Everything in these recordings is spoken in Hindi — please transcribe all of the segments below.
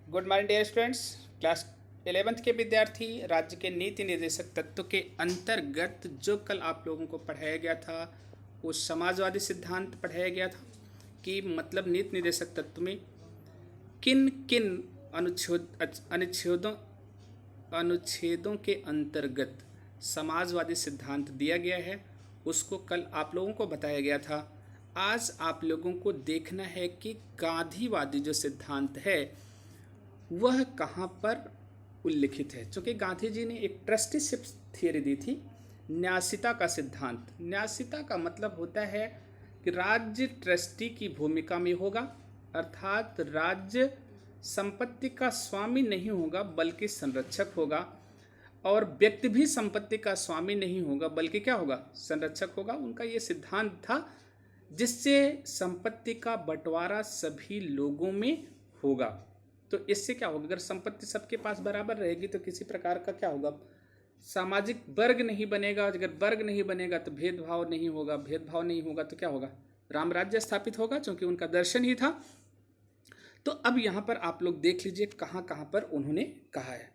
Good morning dear students. Class 11th के विद्यार्थी, राज्य के नीति निर्देशक तत्व के अंतर्गत जो कल आप लोगों को पढ़ाया गया था वो समाजवादी सिद्धांत पढ़ाया गया था कि मतलब नीति निर्देशक तत्व में किन किन अनुच्छेदों अनुच्छेदों के अंतर्गत समाजवादी सिद्धांत दिया गया है, उसको कल आप लोगों को बताया गया था। आज आप लोगों को देखना है कि गांधीवादी जो सिद्धांत है वह कहाँ पर उल्लिखित है। क्योंकि गांधी जी ने एक ट्रस्टीशिप थियरी दी थी, न्यासिता का सिद्धांत। न्यासिता का मतलब होता है कि राज्य ट्रस्टी की भूमिका में होगा, अर्थात राज्य संपत्ति का स्वामी नहीं होगा बल्कि संरक्षक होगा, और व्यक्ति भी संपत्ति का स्वामी नहीं होगा बल्कि क्या होगा, संरक्षक होगा। उनका ये सिद्धांत था जिससे संपत्ति का बंटवारा सभी लोगों में होगा। तो इससे क्या होगा, अगर संपत्ति सबके पास बराबर रहेगी तो किसी प्रकार का क्या होगा, सामाजिक वर्ग नहीं बनेगा। अगर वर्ग नहीं बनेगा तो भेदभाव नहीं होगा, भेदभाव नहीं होगा तो क्या होगा, राम राज्य स्थापित होगा, क्योंकि उनका दर्शन ही था। तो अब यहाँ पर आप लोग देख लीजिए कहाँ कहाँ पर उन्होंने कहा है।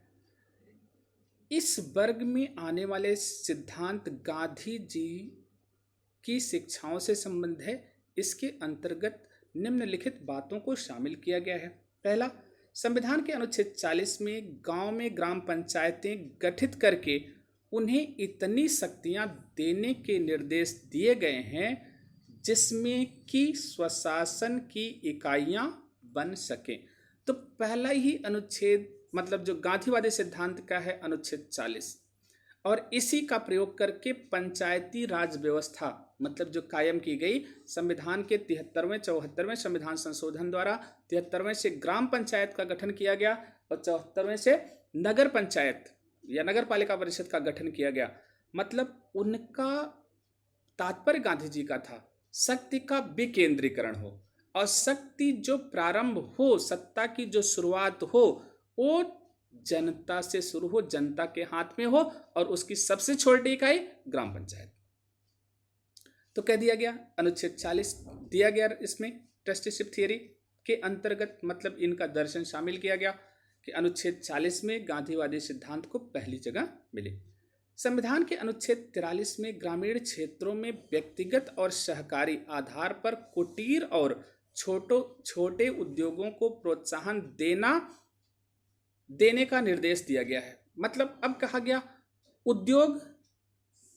इस वर्ग में आने वाले सिद्धांत गांधी जी की शिक्षाओं से संबंध है। इसके अंतर्गत निम्नलिखित बातों को शामिल किया गया है। पहला, संविधान के अनुच्छेद 40 में गांव में ग्राम पंचायतें गठित करके उन्हें इतनी शक्तियां देने के निर्देश दिए गए हैं जिसमें कि स्वशासन की इकाइयां बन सकें। तो पहला ही अनुच्छेद मतलब जो गांधीवादी सिद्धांत का है अनुच्छेद 40, और इसी का प्रयोग करके पंचायती राज व्यवस्था मतलब जो कायम की गई संविधान के 73वें 74वें संविधान संशोधन द्वारा। 73वें से ग्राम पंचायत का गठन किया गया और 74वें से नगर पंचायत या नगर पालिका परिषद का गठन किया गया। मतलब उनका तात्पर्य गांधी जी का था शक्ति का विकेंद्रीकरण हो, और शक्ति जो प्रारंभ हो, सत्ता की जो शुरुआत हो वो जनता से शुरू हो, जनता के हाथ में हो, और उसकी सबसे छोटी इकाई ग्राम पंचायत। तो कह दिया गया अनुच्छेद 40 दिया गया, इसमें ट्रस्टीशिप थियरी के अंतर्गत मतलब इनका दर्शन शामिल किया गया कि अनुच्छेद 40 में गांधीवादी सिद्धांत को पहली जगह मिली। संविधान के अनुच्छेद 43 में ग्रामीण क्षेत्रों में व्यक्तिगत और सहकारी आधार पर कुटीर और छोटे उद्योगों को प्रोत्साहन देने का निर्देश दिया गया है। मतलब अब कहा गया उद्योग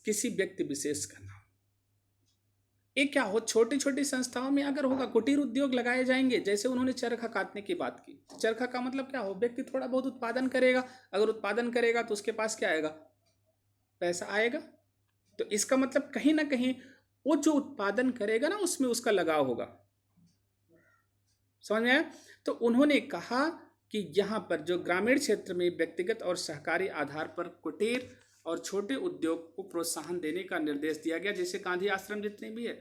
किसी व्यक्ति विशेष का नाम, एक क्या हो, छोटी छोटी संस्थाओं में अगर होगा कुटीर उद्योग लगाए जाएंगे। जैसे उन्होंने चरखा काटने की बात की, चरखा का मतलब क्या हो, व्यक्ति थोड़ा बहुत उत्पादन करेगा, अगर उत्पादन करेगा तो उसके पास क्या आएगा, पैसा आएगा। तो इसका मतलब कहीं ना कहीं वो जो उत्पादन करेगा ना उसमें उसका लगाव होगा। समझ में आया? तो उन्होंने कहा कि यहाँ पर जो ग्रामीण क्षेत्र में व्यक्तिगत और सहकारी आधार पर कुटीर और छोटे उद्योग को प्रोत्साहन देने का निर्देश दिया गया, जैसे गांधी आश्रम जितने भी है।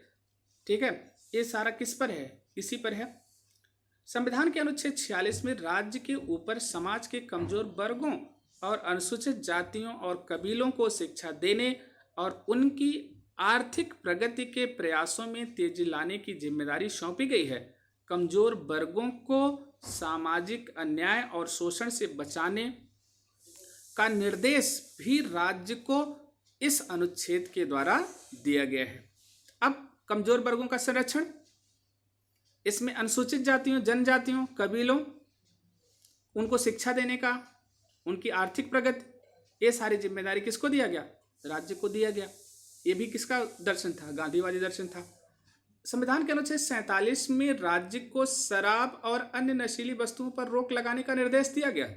ठीक है, ये सारा किस पर है, इसी पर है। संविधान के अनुच्छेद 46 में राज्य के ऊपर समाज के कमजोर वर्गों और अनुसूचित जातियों और कबीलों को शिक्षा देने और उनकी आर्थिक प्रगति के प्रयासों में तेजी लाने की जिम्मेदारी सौंपी गई है। कमजोर वर्गों को सामाजिक अन्याय और शोषण से बचाने का निर्देश भी राज्य को इस अनुच्छेद के द्वारा दिया गया है। अब कमजोर वर्गों का संरक्षण, इसमें अनुसूचित जातियों, जनजातियों, कबीलों, उनको शिक्षा देने का, उनकी आर्थिक प्रगति, ये सारी जिम्मेदारी किसको दिया गया, राज्य को दिया गया। ये भी किसका दर्शन था, गांधीवादी दर्शन था। संविधान के अनुच्छेद 47 में राज्य को शराब और अन्य नशीली वस्तुओं पर रोक लगाने का निर्देश दिया गया।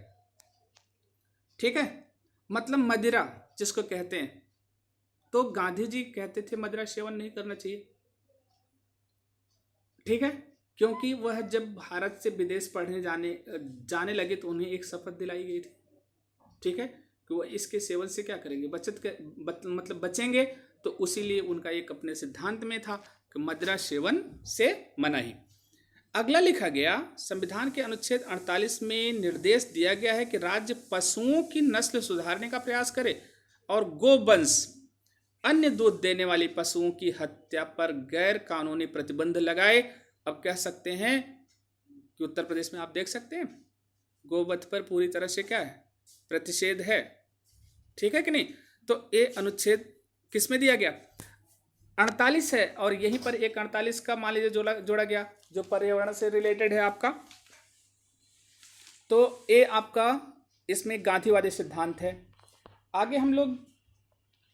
ठीक है, मतलब मदिरा जिसको कहते हैं, तो गांधी जी कहते थे मदिरा सेवन नहीं करना चाहिए। ठीक है, क्योंकि वह जब भारत से विदेश पढ़ने जाने लगे तो उन्हें एक शपथ दिलाई गई थी। ठीक है, कि वो इसके सेवन से क्या करेंगे, मतलब बचेंगे। तो उसीलिए उनका एक अपने सिद्धांत में था कि मदिरा सेवन से मनाही। अगला लिखा गया, संविधान के अनुच्छेद 48 में निर्देश दिया गया है कि राज्य पशुओं की नस्ल सुधारने का प्रयास करे और गोवंश अन्य दूध देने वाली पशुओं की हत्या पर गैर कानूनी प्रतिबंध लगाए। अब कह सकते हैं कि उत्तर प्रदेश में आप देख सकते हैं गोवध पर पूरी तरह से क्या है, प्रतिषेध है, ठीक है कि नहीं। तो ये अनुच्छेद किस में दिया गया, 48 है, और यहीं पर एक 48 का मान लीजिए जोड़ा गया जो पर्यावरण से रिलेटेड है आपका। तो ये आपका इसमें गांधीवादी सिद्धांत है। आगे हम लोग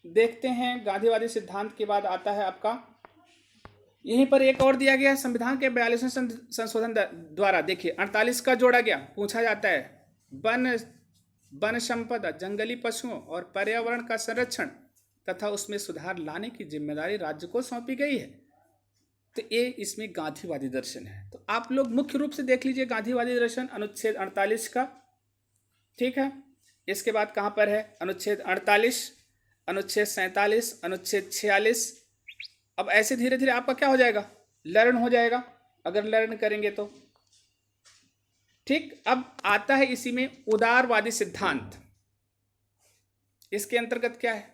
देखते हैं, गांधीवादी सिद्धांत के बाद आता है आपका, यहीं पर एक और दिया गया संविधान के 42वें संशोधन द्वारा। देखिए 48 का जोड़ा गया, पूछा जाता है वन संपदा, जंगली पशुओं और पर्यावरण का संरक्षण तथा उसमें सुधार लाने की जिम्मेदारी राज्य को सौंपी गई है। तो ये इसमें गांधीवादी दर्शन है। तो आप लोग मुख्य रूप से देख लीजिए गांधीवादी दर्शन अनुच्छेद 48 का, ठीक है। इसके बाद कहाँ पर है, अनुच्छेद 48, अनुच्छेद 47, अनुच्छेद 46। अब ऐसे धीरे धीरे आपका क्या हो जाएगा, लर्न हो जाएगा, अगर लर्न करेंगे तो ठीक। अब आता है इसी में उदारवादी सिद्धांत। इसके अंतर्गत क्या है,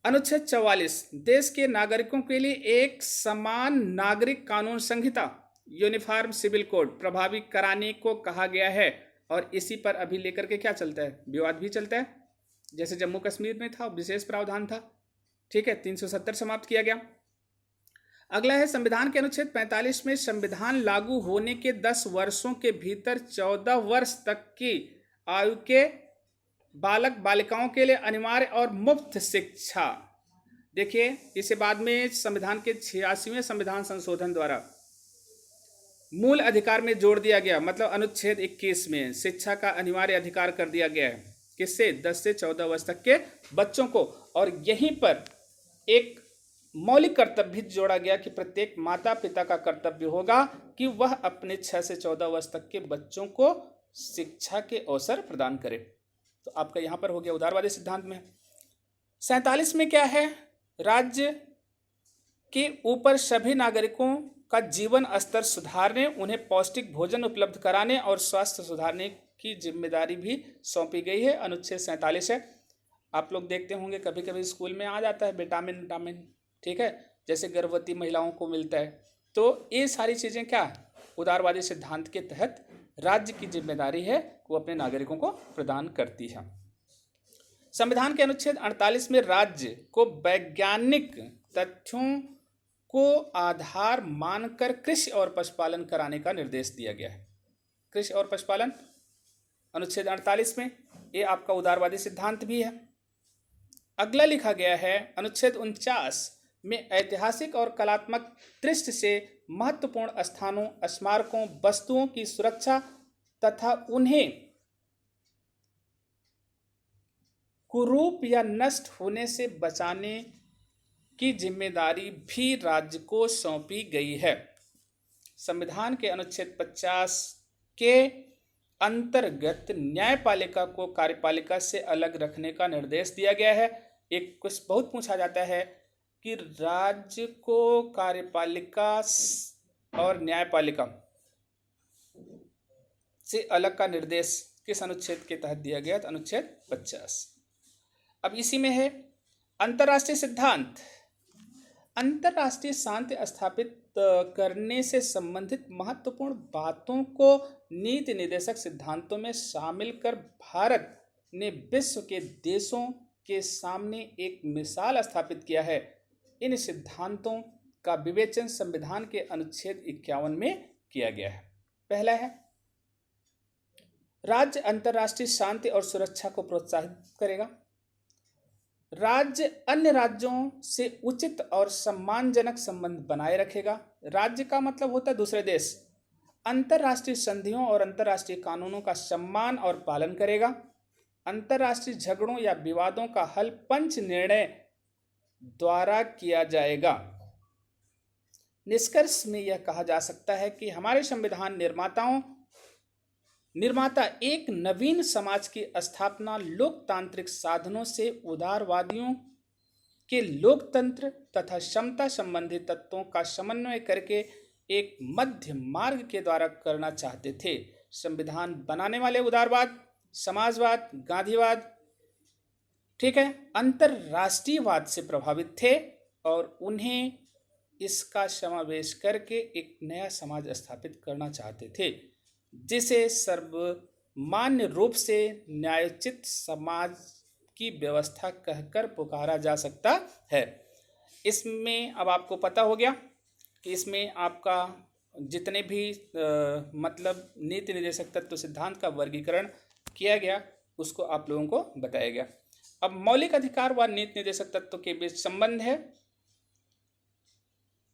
अनुच्छेद 44, देश के नागरिकों के लिए एक समान नागरिक कानून संहिता यूनिफॉर्म सिविल कोड प्रभावी कराने को कहा गया है। और इसी पर अभी लेकर के क्या चलता है, विवाद भी चलता है। जैसे जम्मू कश्मीर में था, विशेष प्रावधान था, ठीक है, 370 समाप्त किया गया। अगला है संविधान के अनुच्छेद 45 में संविधान लागू होने के 10 वर्षों के भीतर 14 वर्ष तक की आयु के बालक बालिकाओं के लिए अनिवार्य और मुफ्त शिक्षा। देखिए इसे बाद में संविधान के 86वें संविधान संशोधन द्वारा मूल अधिकार में जोड़ दिया गया। मतलब अनुच्छेद 21 में शिक्षा का अनिवार्य अधिकार कर दिया गया है, किससे, 10 से 14 वर्ष तक के बच्चों को। और यहीं पर एक मौलिक कर्तव्य भी जोड़ा गया कि प्रत्येक माता पिता का कर्तव्य होगा कि वह अपने 6 से 14 वर्ष तक के बच्चों को शिक्षा के अवसर प्रदान करे। तो आपका यहाँ पर हो गया उदारवादी सिद्धांत में। 47 में क्या है, राज्य के ऊपर सभी नागरिकों का जीवन स्तर सुधारने, उन्हें पौष्टिक भोजन उपलब्ध कराने और स्वास्थ्य सुधारने की जिम्मेदारी भी सौंपी गई है। अनुच्छेद 47 है। आप लोग देखते होंगे कभी कभी स्कूल में आ जाता है विटामिन, ठीक है, जैसे गर्भवती महिलाओं को मिलता है। तो ये सारी चीज़ें क्या उदारवादी सिद्धांत के तहत राज्य की जिम्मेदारी है, वो अपने नागरिकों को प्रदान करती है। संविधान के अनुच्छेद 48 में राज्य को वैज्ञानिक तथ्यों को आधार मानकर कृषि और पशुपालन कराने का निर्देश दिया गया है। कृषि और पशुपालन अनुच्छेद 48 में, ये आपका उदारवादी सिद्धांत भी है। अगला लिखा गया है अनुच्छेद 49 में ऐतिहासिक और कलात्मक दृष्टि से महत्वपूर्ण स्थानों, स्मारकों, वस्तुओं की सुरक्षा तथा उन्हें कुरूप या नष्ट होने से बचाने की जिम्मेदारी भी राज्य को सौंपी गई है। संविधान के अनुच्छेद 50 के अंतर्गत न्यायपालिका को कार्यपालिका से अलग रखने का निर्देश दिया गया है। एक कुछ बहुत पूछा जाता है कि राज्य को कार्यपालिका और न्यायपालिका से अलग का निर्देश किस अनुच्छेद के तहत दिया गया, तो अनुच्छेद 50। अब इसी में है अंतर्राष्ट्रीय सिद्धांत। अंतर्राष्ट्रीय शांति स्थापित करने से संबंधित महत्वपूर्ण बातों को नीति निर्देशक सिद्धांतों में शामिल कर भारत ने विश्व के देशों के सामने एक मिसाल स्थापित किया है। इन सिद्धांतों का विवेचन संविधान के अनुच्छेद 51 में किया गया है। पहला है, राज्य अंतर्राष्ट्रीय शांति और सुरक्षा को प्रोत्साहित करेगा। राज्य अन्य राज्यों से उचित और सम्मानजनक संबंध बनाए रखेगा। राज्य का मतलब होता है दूसरे देश। अंतर्राष्ट्रीय संधियों और अंतर्राष्ट्रीय कानूनों का सम्मान और पालन करेगा। अंतर्राष्ट्रीय झगड़ों या विवादों का हल पंच निर्णय द्वारा किया जाएगा। निष्कर्ष में यह कहा जा सकता है कि हमारे संविधान निर्माता एक नवीन समाज की स्थापना लोकतांत्रिक साधनों से उदारवादियों के लोकतंत्र तथा समता संबंधी तत्वों का समन्वय करके एक मध्य मार्ग के द्वारा करना चाहते थे। संविधान बनाने वाले उदारवाद, समाजवाद, गांधीवाद, ठीक है, अंतरराष्ट्रीयवाद से प्रभावित थे और उन्हें इसका समावेश करके एक नया समाज स्थापित करना चाहते थे जिसे मान्य रूप से न्यायोचित समाज की व्यवस्था कहकर पुकारा जा सकता है। इसमें अब आपको पता हो गया कि इसमें आपका जितने भी मतलब नीति निर्देशक तत्व सिद्धांत का वर्गीकरण किया गया उसको आप लोगों को बताया गया। अब मौलिक अधिकार व नीति निर्देशक तत्व के बीच संबंध है,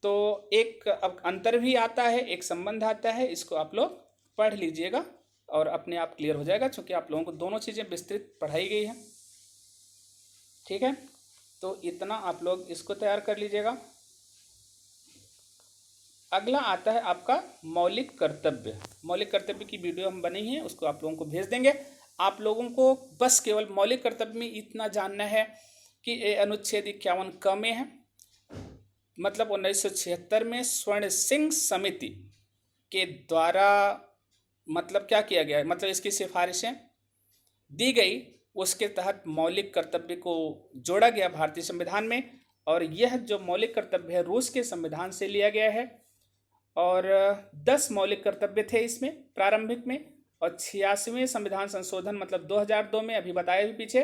तो एक अब अंतर भी आता है, एक संबंध आता है, इसको आप लोग पढ़ लीजिएगा और अपने आप क्लियर हो जाएगा, क्योंकि आप लोगों को दोनों चीज़ें विस्तृत पढ़ाई गई हैं। ठीक है, तो इतना आप लोग इसको तैयार कर लीजिएगा। अगला आता है आपका मौलिक कर्तव्य। मौलिक कर्तव्य की वीडियो हम बनी है, उसको आप लोगों को भेज देंगे। आप लोगों को बस केवल मौलिक कर्तव्य में इतना जानना है कि अनुच्छेद 51 क में है, मतलब 1976 में स्वर्ण सिंह समिति के द्वारा मतलब क्या किया गया है, मतलब इसकी सिफारिशें दी गई, उसके तहत मौलिक कर्तव्य को जोड़ा गया भारतीय संविधान में। और यह जो मौलिक कर्तव्य है रूस के संविधान से लिया गया है। और 10 मौलिक कर्तव्य थे इसमें प्रारंभिक में, और 86वें संविधान संशोधन मतलब 2002 में, अभी बताया भी पीछे,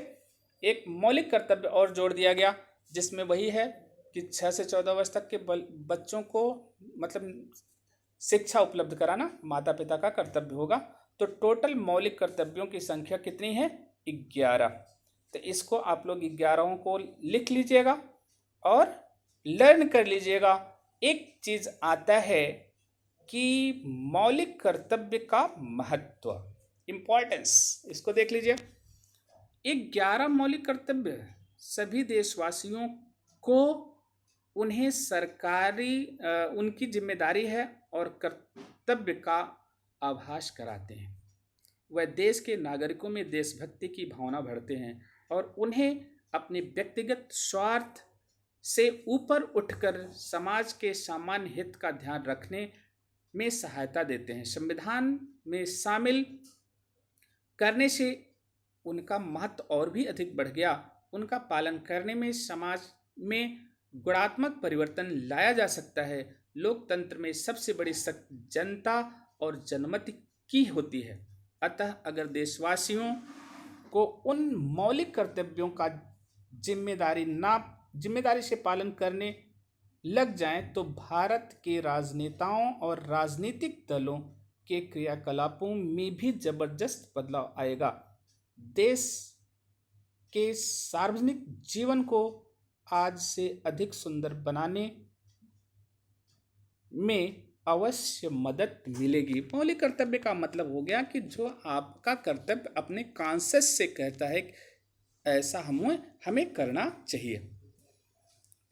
एक मौलिक कर्तव्य और जोड़ दिया गया, जिसमें वही है कि 6 से 14 वर्ष तक के बच्चों को मतलब शिक्षा उपलब्ध कराना माता पिता का कर्तव्य होगा। तो टोटल मौलिक कर्तव्यों की संख्या कितनी है? 11। तो इसको आप लोग 11 को लिख लीजिएगा और लर्न कर लीजिएगा। एक चीज आता है कि मौलिक कर्तव्य का महत्व, इम्पोर्टेंस, इसको देख लीजिए। 11 मौलिक कर्तव्य सभी देशवासियों को उन्हें सरकारी उनकी जिम्मेदारी है और कर्तव्य का आभास कराते हैं। वह देश के नागरिकों में देशभक्ति की भावना भरते हैं और उन्हें अपने व्यक्तिगत स्वार्थ से ऊपर उठकर समाज के सामान्य हित का ध्यान रखने में सहायता देते हैं। संविधान में शामिल करने से उनका महत्व और भी अधिक बढ़ गया। उनका पालन करने में समाज में गुणात्मक परिवर्तन लाया जा सकता है। लोकतंत्र में सबसे बड़ी शक्ति जनता और जनमत की होती है। अतः अगर देशवासियों को उन मौलिक कर्तव्यों का जिम्मेदारी से पालन करने लग जाएं, तो भारत के राजनेताओं और राजनीतिक दलों के क्रियाकलापों में भी जबरदस्त बदलाव आएगा। देश के सार्वजनिक जीवन को आज से अधिक सुंदर बनाने में अवश्य मदद मिलेगी। मौलिक कर्तव्य का मतलब हो गया कि जो आपका कर्तव्य अपने कॉन्शियस से कहता है कि ऐसा हमें करना चाहिए,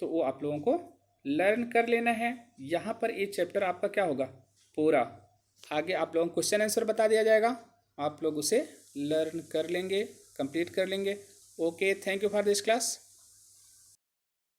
तो वो आप लोगों को लर्न कर लेना है। यहाँ पर ये चैप्टर आपका क्या होगा पूरा, आगे आप लोगों को क्वेश्चन आंसर बता दिया जाएगा, आप लोग उसे लर्न कर लेंगे, कंप्लीट कर लेंगे। Okay, thank you for this class.